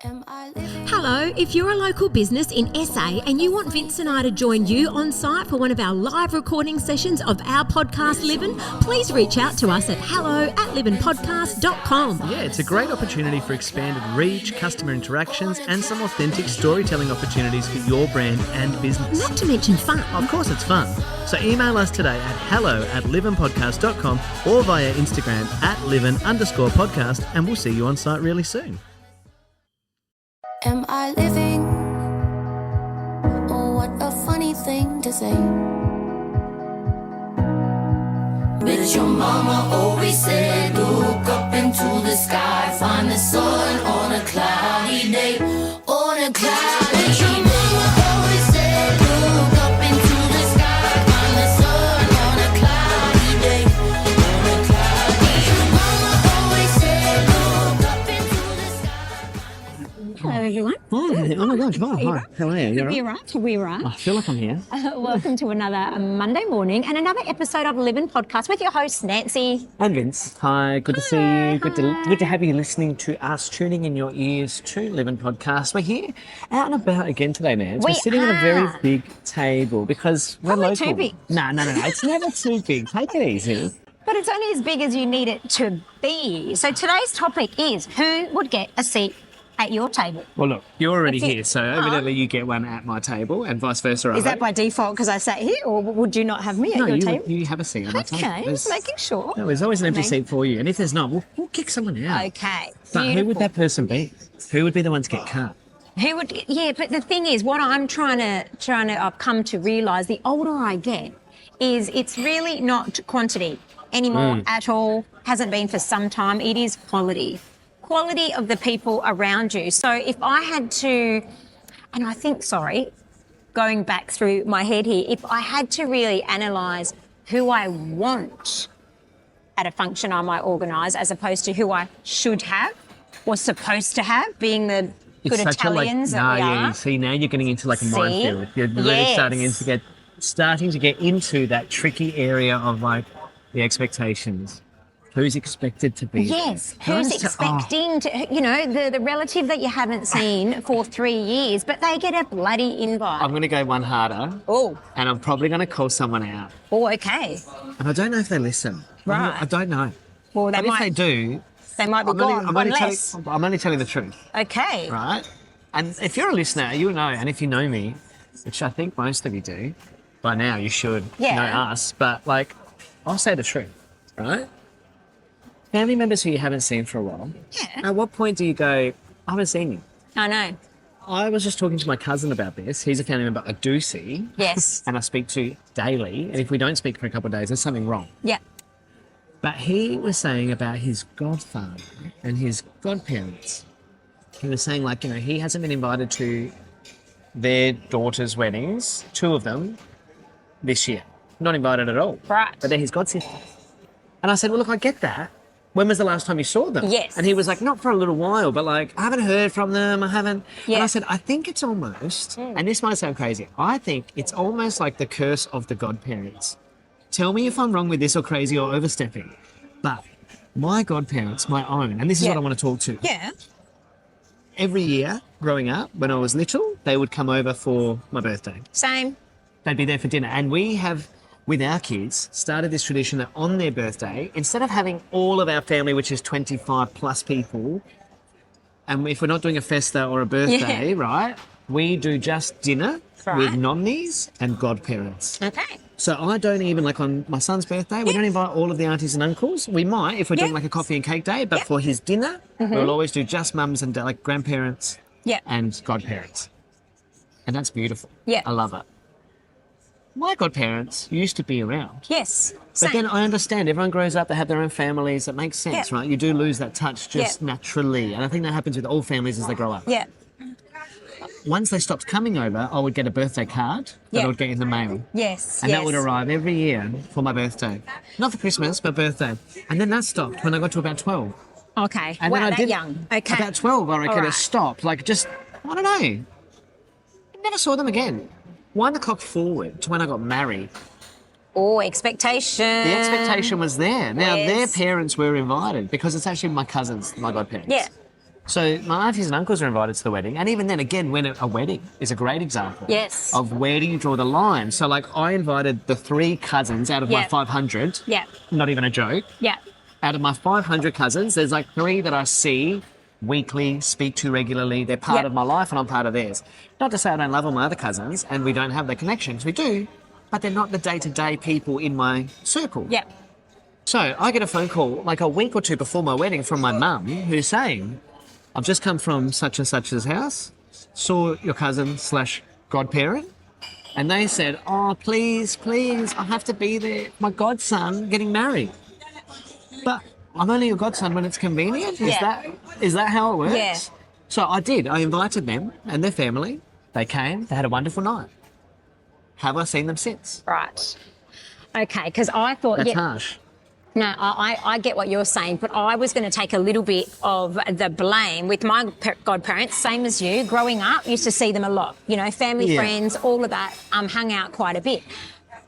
Hello, if you're a local business in SA and you want Vince and I to join you on site for one of our live recording sessions of our podcast Livin', please reach out to us at hello@livinpodcast.com. Yeah, it's a great opportunity for expanded reach, customer interactions, and some authentic storytelling opportunities for your brand and business. Not to mention fun. Of course, it's fun. So email us today at hello@livinpodcast.com or via Instagram @livin_podcast, and we'll see you on site really soon. Am I living? Oh, what a funny thing to say. But as your mama always said, look up into the sky, find the sun on a cloudy day, on a cloudy day. Your mama always said, look up into the sky, find the sun on a cloudy day, on a cloudy day. Your mama always said, look up into the sky. Hello, everyone. Hi. Oh my gosh, hi. How are you? We're right. We're right. I feel like I'm here. Welcome to another Monday morning and another episode of Livin' Podcast with your host, Nancy. And Vince. Hi, good to see you. Good to have you listening to us, tuning in your ears to Livin' Podcast. We're here out and about again today, Nance. We're sitting at a very big table because we're Probably local. too big. No. It's never too big. Take it easy. But it's only as big as you need it to be. So today's topic is who would get a seat at your table? Well, look, you're already That's it. here, so evidently you get one at my table and vice versa. Is that by default because I sat here, or would you not have me at No, your you, table? you have a seat at my table. Okay, just making sure. No, there's always an empty Thank- seat for you, and if there's not, we'll kick someone out. Okay. But who would beautiful. that person be? Who would be the one to get cut? Who would? Yeah, but the thing is, what I'm trying to I've come to realise, the older I get, is it's really not quantity anymore at all. Hasn't been for some time. It is quality of the people around you. So if I had to, and I think, going back through my head here, if I had to really analyse who I want at a function I might organise as opposed to who I should have or supposed to have, being the good Italians that we are. You see, now you're getting into like a See? minefield. You're really Yes. starting to get into that tricky area of like the expectations. Who's expected to be? Yes, who's expecting to, the relative that you haven't seen for 3 years, but they get a bloody invite. I'm going to go one harder. Oh. And I'm probably going to call someone out. Oh, okay. And I don't know if they listen. Right. I don't know. Well, But if they do, They might be I'm only telling the truth. Okay. Right? And if you're a listener, you'll know. And if you know me, which I think most of you do, by now you should Yeah. know us. But like, I'll say the truth, right? Family members who you haven't seen for a while. Yeah. At what point do you go, I haven't seen you? I know. I was just talking to my cousin about this. He's a family member I do see. Yes. And I speak to daily. And if we don't speak for a couple of days, there's something wrong. Yeah. But he was saying about his godfather and his godparents. He was saying, like, he hasn't been invited to their daughter's weddings, 2 of them, this year. Not invited at all. Right. But they're his godsisters. And I said, well, look, I get that. When was the last time you saw them? Yes. And he was like, not for a little while, but like, I haven't heard from them. I haven't. Yeah. And I said, I think it's almost, and this might sound crazy, I think it's almost like the curse of the godparents. Tell me if I'm wrong with this or crazy or overstepping, but my godparents, my own, and this is Yeah. what I want to talk to. Yeah. Every year growing up, when I was little, they would come over for my birthday. Same. They'd be there for dinner. And we have, with our kids, started this tradition that on their birthday, instead of having all of our family, which is 25 plus people, and if we're not doing a festa or a birthday, right, we do just dinner Right. with nonnies and godparents. Okay. So I don't even, like on my son's birthday, we don't invite all of the aunties and uncles. We might if we're doing like a coffee and cake day, but for his dinner, we'll always do just mums and like grandparents Yeah. and godparents. And that's beautiful. Yeah. I love it. My godparents used to be around. Yes. But Same. then I understand everyone grows up, they have their own families. It makes sense, Yeah. right? You do lose that touch just Yeah. naturally. And I think that happens with all families as they grow up. Yeah. Once they stopped coming over, I would get a birthday card that Yeah. I would get in the mail. Yes. And yes. that would arrive every year for my birthday. Not for Christmas, but birthday. And then that stopped when I got to about 12. Okay. And wow, then I that did young. Okay. About 12, I reckon All it right. stopped. Like just, I don't know. I never saw them again. Wind the clock forward to when I got married. Oh, expectation. The expectation was there. Now, their Yes. parents were invited because it's actually my cousins, my godparents. Yeah. So my aunties and uncles are invited to the wedding, and even then, again, when a wedding is a great example Yes. of where do you draw the line. So, like, I invited the 3 cousins out of my Yeah. 500. Yeah. Not even a joke. Yeah. Out of my 500 cousins, there's like 3 that I see weekly, speak to regularly. They're part Yeah. of my life, and I'm part of theirs. Not to say I don't love all my other cousins, and we don't have the connections. We do, but they're not the day-to-day people in my circle. Yeah. So I get a phone call like a week or 2 before my wedding from my mum who's saying, I've just come from such and such's house, saw your cousin / godparent, and they said, oh, please, I have to be there. My godson getting married. But I'm only your godson when it's convenient. Yeah. Is that how it works? Yeah. So I did. I invited them and their family. They came. They had a wonderful night. Have I seen them since? Right. Okay, because I thought... That's yeah, harsh. no, I get what you're saying, but I was going to take a little bit of the blame with my godparents, same as you. Growing up, used to see them a lot. You know, family, Yeah. friends, all of that, hung out quite a bit.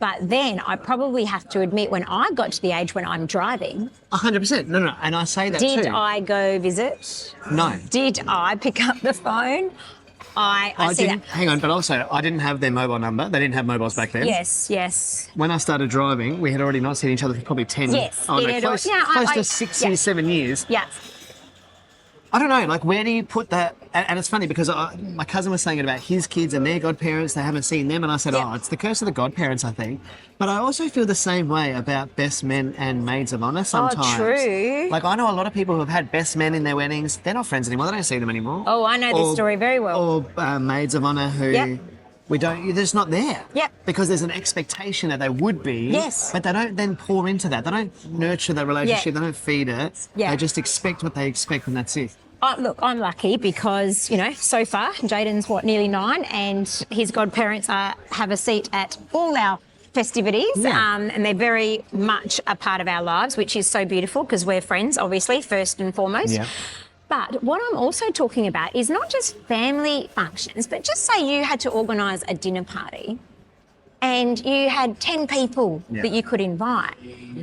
But then I probably have to admit, when I got to the age when I'm driving, 100%. No. And I say that did too. I go visit? No. Did I pick up the phone? I see didn't. that. Hang on, but also I didn't have their mobile number. They didn't have mobiles back then. Yes. When I started driving, we had already not seen each other for probably 10 Yes, oh, it no, had close, al- yeah, close I- to 6 yeah. years, 7 years. Yeah. I don't know, like, where do you put that? And it's funny because my cousin was saying it about his kids and their godparents. They haven't seen them. And I said, Yeah. it's the curse of the godparents, I think. But I also feel the same way about best men and maids of honour sometimes. true. Like, I know a lot of people who have had best men in their weddings. They're not friends anymore. They don't see them anymore. Oh, I know this story very well. Or maids of honour who... Yep. They're just not there. Yep. Because there's an expectation that they would be. Yes. But they don't then pour into that. They don't nurture that relationship. Yeah. They don't feed it. Yeah. They just expect what they expect, and that's it. Oh, look, I'm lucky because, you know, so far, Jaden's, nearly 9, and his godparents have a seat at all our festivities, Yeah. and they're very much a part of our lives, which is so beautiful because we're friends, obviously, first and foremost. Yeah. But what I'm also talking about is not just family functions, but just say you had to organise a dinner party and you had 10 people Yeah. that you could invite.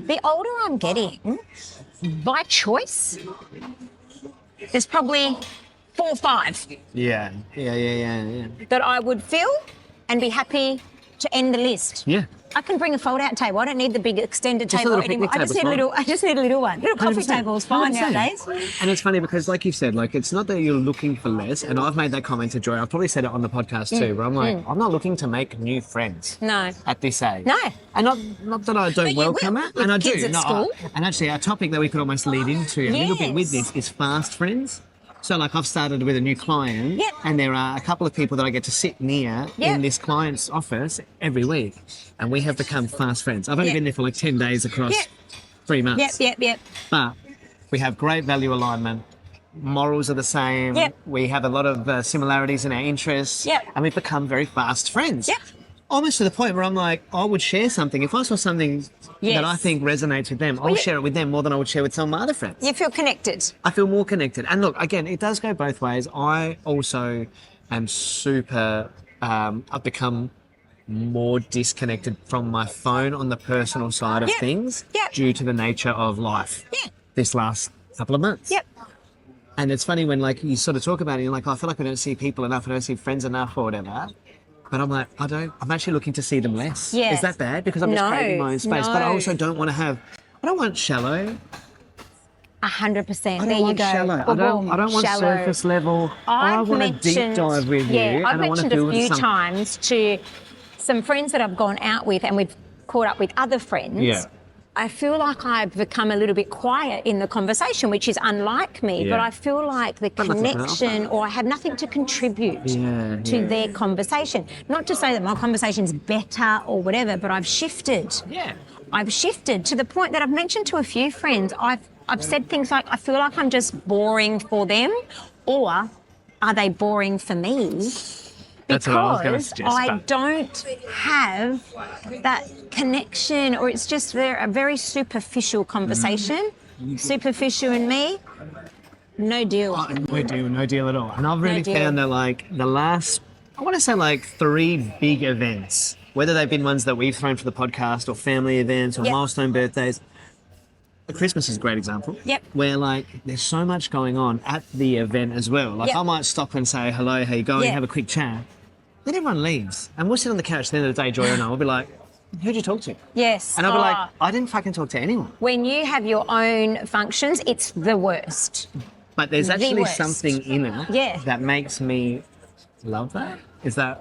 The older I'm getting, by choice, there's probably 4 or 5 Yeah. that I would fill and be happy to end the list. Yeah. I can bring a fold-out table. I don't need the big extended Just a table little anymore. picnic I just need table's I just need a little one. Little coffee 100%. table's fine 100%. nowadays. And it's funny because, like you said, like, it's not that you're looking for less. And I've made that comment to Joy. I've probably said it on the podcast too, where I'm like, I'm not looking to make new friends. No. At this age. No. And not that I don't you welcome will it. with And I kids do. at No, school. and actually, our topic that we could almost lead into a little bit with Yes. this is fast friends. So, like, I've started with a new client, Yep. and there are a couple of people that I get to sit near Yep. in this client's office every week, and we have become fast friends. I've only Yep. been there for like 10 days across Yep. 3 months. Yep. But we have great value alignment. Morals are the same. Yep. We have a lot of similarities in our interests. Yep. And we've become very fast friends. Yep. Almost to the point where I'm like, I would share something. If I saw something Yes. that I think resonates with them, I'll you- share it with them more than I would share with some of my other friends. You feel connected. I feel more connected. And look, again, it does go both ways. I also am super, I've become more disconnected from my phone on the personal side of Yep. things Yep. due to the nature of life Yeah. this last couple of months. Yep. And it's funny when, like, you sort of talk about it, you're like, I feel like I don't see people enough, I don't see friends enough or whatever. But I'm like, I'm actually looking to see them less. Yeah. Is that bad? Because I'm just No, creating my own space. But I no. also don't want to have, I don't want shallow. 100%. I There don't you want go. shallow. Boom, I don't want shallow. surface level. I want to deep dive with you. Yeah, and I've I want to mentioned a build few something. times to some friends that I've gone out with and we've caught up with other friends. Yeah. I feel like I've become a little bit quiet in the conversation, which is unlike me, Yeah. but I feel like the Got nothing to connection or I have nothing to contribute to Yeah. their conversation. Not to say that my conversation's better or whatever, but I've shifted. Yeah. I've shifted to the point that I've mentioned to a few friends. I've said things like, I feel like I'm just boring for them, or are they boring for me? That's what I was gonna Because suggest, I but- don't have that connection, or it's just a very superficial conversation. Superficial in me, no deal. Oh, no deal at all. And I've really deal. found that, like, the last, I want to say, like, 3 big events, whether they've been ones that we've thrown for the podcast or family events or Yep. milestone birthdays, Christmas is a great example. Yep. Where like there's so much going on at the event as well. Like Yep. I might stop and say hello, how you going, Yeah. have a quick chat. Then everyone leaves, and we'll sit on the couch. At the end of the day, Joy and I will be like, "Who'd you talk to?" Yes. And I'll be like, Oh, "I didn't fucking talk to anyone." when you have your own functions, it's the worst. But there's The actually worst. something in it Yeah. that makes me love that. Is that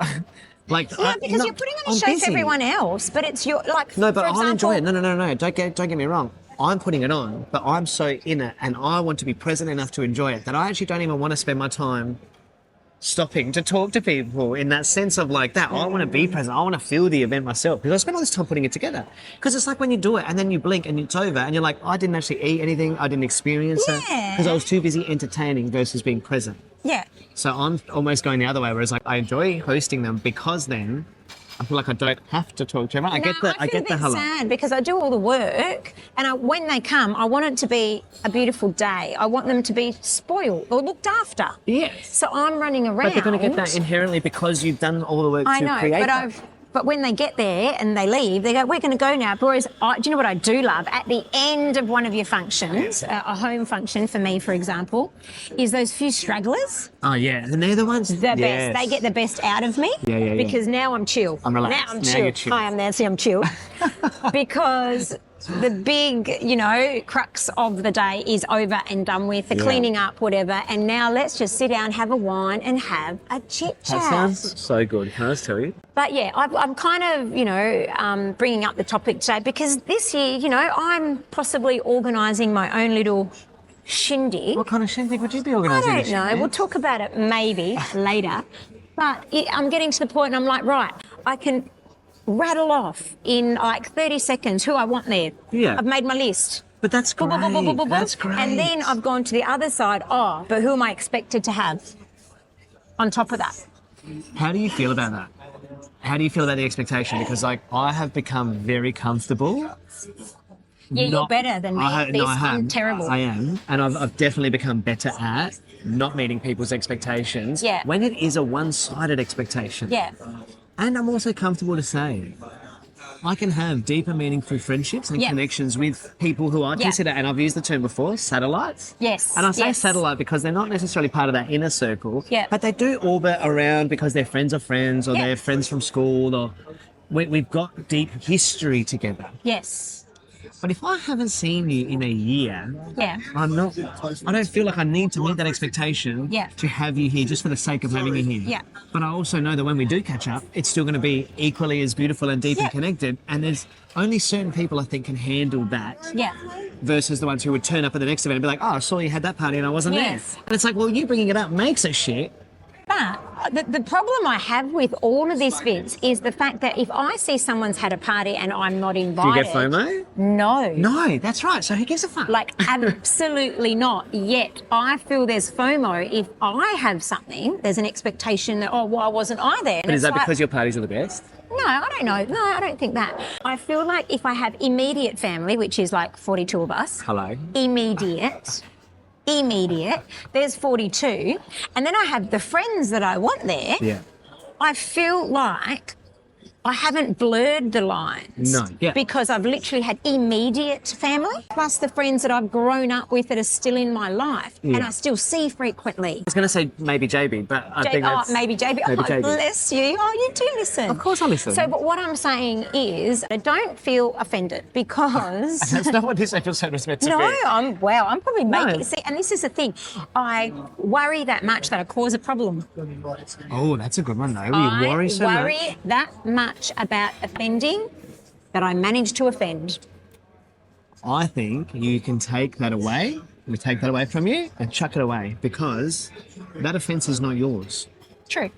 like? Yeah, because you're putting on a I'm show busy. for everyone else, but it's your like. No, but for I'll enjoy it. example- No. Don't get me wrong. I'm putting it on, but I'm so in it, and I want to be present enough to enjoy it that I actually don't even want to spend my time stopping to talk to people in that sense of like that. I want to be present. I want to feel the event myself because I spent all this time putting it together. Because it's like when you do it and then you blink and it's over and you're like, I didn't actually eat anything. I didn't experience it Yeah. because I was too busy entertaining versus being present. Yeah. So I'm almost going the other way, whereas like I enjoy hosting them because then I feel like I don't have to talk to everyone. I get I the feel a bit hello. sad because I do all the work, and when they come, I want it to be a beautiful day. I want them to be spoiled or looked after. Yes. So I'm running around. But they're going to get that inherently because you've done all the work I to know, create but that. But when they get there and they leave, they go, "We're going to go now." Whereas, do you know what I do love? At the end of one of your functions, a home function for me, for example, is those few stragglers. Oh yeah, and they're the ones. The best. They get the best out of me. Yeah. Because now I'm chill. I'm relaxed. Now I'm Now chill. you're chill. Hi, I'm Nancy. I'm chill. Because the big, crux of the day is over and done with, the cleaning up, whatever. And now let's just sit down, have a wine, and have a chit chat. That sounds so good. Can I just tell you? But yeah, I'm kind of, bringing up the topic today because this year, I'm possibly organising my own little shindig. What kind of shindig would you be I organising? don't this know. year? We'll talk about it maybe later. But I'm getting to the point and I'm like, right, I can rattle off in like 30 seconds who I want there. Yeah. I've made my list. But that's Boom, great. boom, boom, boom, boom, boom, That's boom. great. And then I've gone to the other side. Oh, but who am I expected to have on top of that? How do you feel about that? How do you feel about the expectation? Because like I have become very comfortable. Yeah, you're better than me. at this. I'm terrible. I am, and I've definitely become better at not meeting people's expectations. Yeah. When it is a one-sided expectation. Yeah. And I'm also comfortable to say I can have deeper, meaningful friendships and Yeah. connections with people who I Yeah. consider, and I've used the term before, satellites. Yes, And I say yes. satellite because they're not necessarily part of that inner circle, Yeah. but they do orbit around because they're friends of friends or Yeah. they're friends from school or we've got deep history together. Yes. But if I haven't seen you in a year, Yeah. I don't feel like I need to meet that expectation Yeah. to have you here just for the sake of having you here. Yeah. But I also know that when we do catch up, it's still going to be equally as beautiful and deep Yeah. and connected. And there's only certain people I think can handle that Yeah. versus the ones who would turn up at the next event and be like, oh, I saw you had that party and I wasn't Yes. there. And it's like, well, you bringing it up makes it shit. But the problem I have with all of this, Vince, is the fact that if I see someone's had a party and I'm not Do you invited... get FOMO? No. No, that's right. So who gives a fuck? Like, absolutely not. Yet, I feel there's FOMO. If I have something, there's an expectation that, why wasn't I there? But is that because your parties are the best? No, I don't know. No, I don't think that. I feel like if I have immediate family, which is like 42 of us... Hello. Immediate, there's 42. And then I have the friends that I want there. Yeah. I feel like I haven't blurred the lines. No, yeah. Because I've literally had immediate family, plus the friends that I've grown up with that are still in my life and Yeah. I still see frequently. I was going to say maybe JB, but I think that's... maybe JB. Maybe Oh, JB. bless you. Oh, you do listen. Of course I listen. So, but what I'm saying is, I don't feel offended because... That's not what this episode was meant to No, be. I'm probably making... No. See, and this is the thing. I worry that much that I cause a problem. Oh, that's a good one, though. I You worry so worry much. that much about offending that I manage to offend. I think you can take that away. We take that away from you and chuck it away because that offence is not yours. True.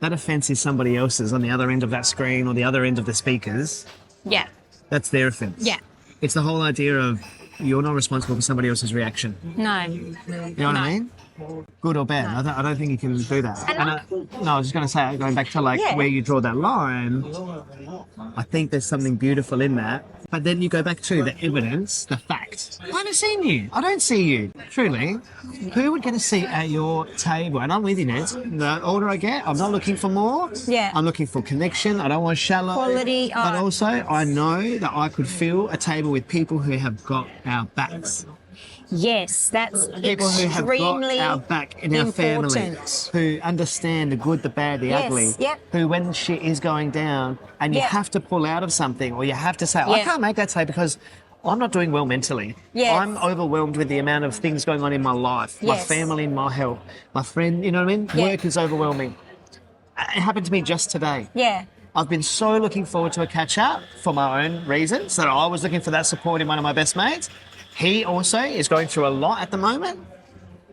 That offence is somebody else's on the other end of that screen or the other end of the speakers. Yeah. That's their offence. Yeah. It's the whole idea of you're not responsible for somebody else's reaction. No. You know what I mean? good or bad. I don't think you can do that. I was just going to say, going back to where you draw that line, I think there's something beautiful in that. But then you go back to the evidence, the fact. I haven't seen you. I don't see you. Truly. Who would get a seat at your table? And I'm with you, Ned. The older I get, I'm not looking for more. Yeah. I'm looking for connection. I don't want shallow. Quality. But also, I know that I could fill a table with people who have got our backs. Yes, that's People who have got extremely our back in our family, important. who understand the good, the bad, the Yes, ugly, yep. who when shit is going down and you Yep. have to pull out of something or you have to say, I Yeah. can't make that today because I'm not doing well mentally. Yes. I'm overwhelmed with the amount of things going on in my life, my Yes. family, my health, my friend, you know what I mean? Yeah. Work is overwhelming. It happened to me just today. Yeah. I've been so looking forward to a catch up for my own reasons. So I was looking for that support in one of my best mates. He also is going through a lot at the moment.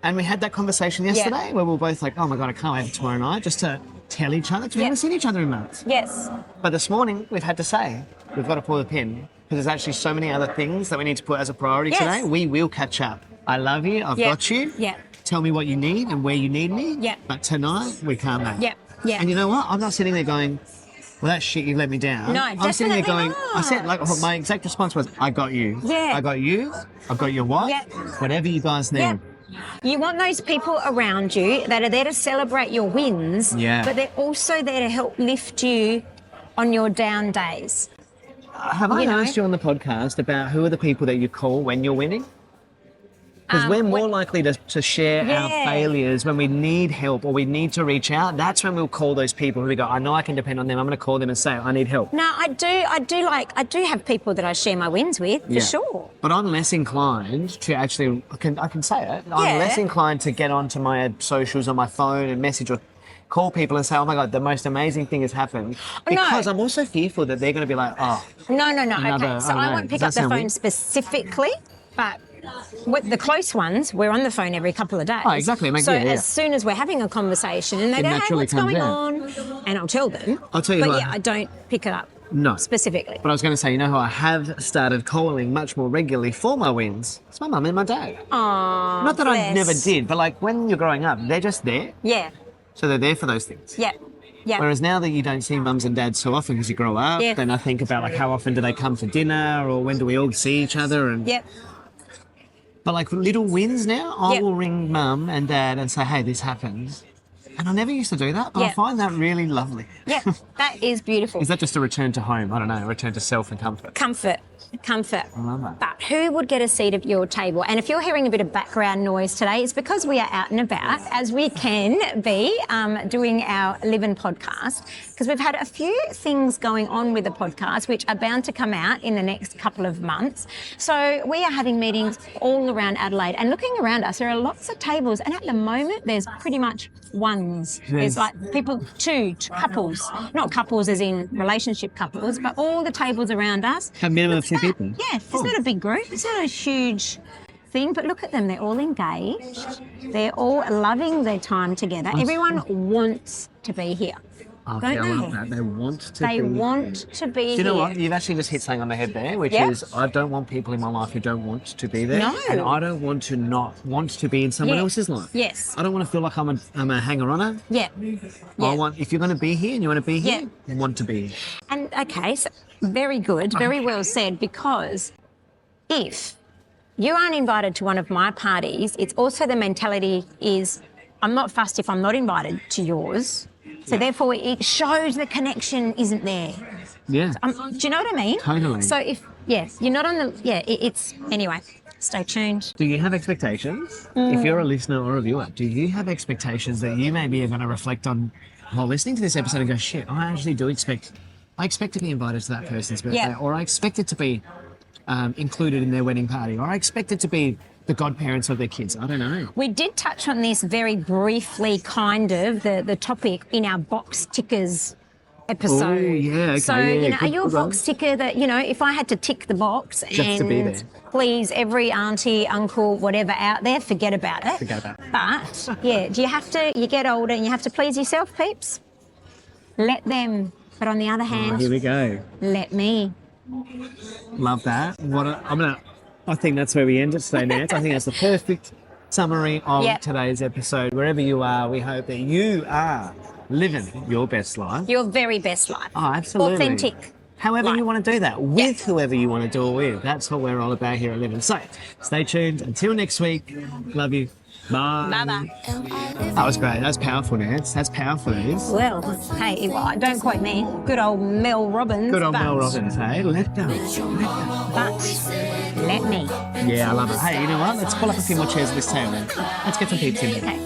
And we had that conversation yesterday where we were both like, oh my God, I can't wait for tomorrow night just to tell each other. We haven't seen each other in months. Yes. But this morning we've had to say, we've got to pull the pin because there's actually so many other things that we need to put as a priority Yes. today. We will catch up. I love you. I've Yeah. got you. Yeah. Tell me what you need and where you need me. Yeah. But tonight we can't make. Yeah. Yeah. And you know what? I'm not sitting there going, well, that shit, you let me down. No, I'm sitting there definitely going, I said, not. my exact response was, I got you. Yeah. I got you. I've got your what? Yeah. Whatever you guys need. Yeah. You want those people around you that are there to celebrate your wins, Yeah. but they're also there to help lift you on your down days. Have I You know? asked you on the podcast about who are the people that you call when you're winning? Because we're more likely to share our Yeah. failures when we need help or we need to reach out. That's when we'll call those people who we go, I know I can depend on them. I'm going to call them and say, I need help. No, I do have people that I share my wins with, for sure. But I'm less inclined to actually, I can say it, I'm Yeah. less inclined to get onto my socials on my phone and message or call people and say, oh my God, the most amazing thing has happened. Because I'm also fearful that they're going to be like, oh, No. Another- Okay, so I don't I know. won't pick Does up that the sound phone weird? specifically, but with the close ones, we're on the phone every couple of days. Oh, exactly. So Yeah. as soon as we're having a conversation and they It go, hey, naturally what's comes going out. on? And I'll tell them. I'll tell you But who yeah, I don't pick it up no. specifically. But I was going to say, you know who I have started calling much more regularly for my wins? It's my mum and my dad. Aww, Not that I bless. never did, but like when you're growing up, they're just there. Yeah, So they're there for those things. yeah. Whereas now that you don't see mums and dads so often because you grow up, Yeah. then I think about like how often do they come for dinner or when do we all see each other? And Yep. But like little wins now, I Yep. will ring mum and dad and say, hey, this happened. And I never used to do that, but I Yep. find that really lovely. Yeah, that is beautiful. Is that just a return to home? I don't know, a return to self and comfort. Comfort. I love that. But who would get a seat at your table? And if you're hearing a bit of background noise today, it's because we are out and about, as we can be, doing our Live-In podcast, because we've had a few things going on with the podcast, which are bound to come out in the next couple of months. So we are having meetings all around Adelaide, and looking around us, there are lots of tables, and at the moment, there's pretty much ones. There's like people, two couples, not couples as in relationship couples, but all the tables around us. A minimum of 2 people. Yeah, it's not a big group. It's not a huge thing, but look at them. They're all engaged. They're all loving their time together. Everyone wants to be here. Okay, Don't I they? love that. They want to They be. want to be Do you know here. what? You've actually just hit something on the head there, which Yeah. is I don't want people in my life who don't want to be there. No. And I don't want to not want to be in someone Yeah. else's life. Yes. I don't want to feel like I'm a hanger-oner. Yeah. Yeah. I want, if you're going to be here and you want to be here, Yeah. want to be here. And okay, so very good, very well said, because if you aren't invited to one of my parties, it's also the mentality is I'm not fussed if I'm not invited to yours. So therefore it shows the connection isn't there. Yeah. Do you know what I mean? Totally. So if, you're not on the, it's, anyway, stay tuned. Do you have expectations? Mm. If you're a listener or a viewer, do you have expectations that you maybe are going to reflect on while listening to this episode and go, shit, I actually do expect to be invited to that person's birthday, Yeah. or I expect it to be included in their wedding party, or I expect it to be the godparents of their kids. I don't know. We did touch on this very briefly, kind of, the topic in our box tickers episode. Oh, yeah, okay, So, yeah, are you a good one. box ticker that, if I had to tick the box Just to be and there. please every auntie, uncle, whatever out there, forget about it. Forget about it. But, you get older and you have to please yourself, peeps. Let them. But on the other Oh, hand, here we go. let me. Love that. I think that's where we end it today, Nance. I think that's the perfect summary of Yep. today's episode. Wherever you are, we hope that you are living your best life. Your very best life. Oh, absolutely. Authentic. However life. you want to do that, with whoever you want to do it with. That's what we're all about here at Living. So, stay tuned. Until next week, love you. Bye. Bye-bye. That was great. That's powerful, Nance. That's powerful, Nance. Well, hey, don't quote me. Good old Mel Robbins. Good old but- Mel Robbins, hey? Let go. But let me. Yeah, I love it. Hey, you know what? Let's pull up a few more chairs at this table. Let's get some peeps in here. Okay.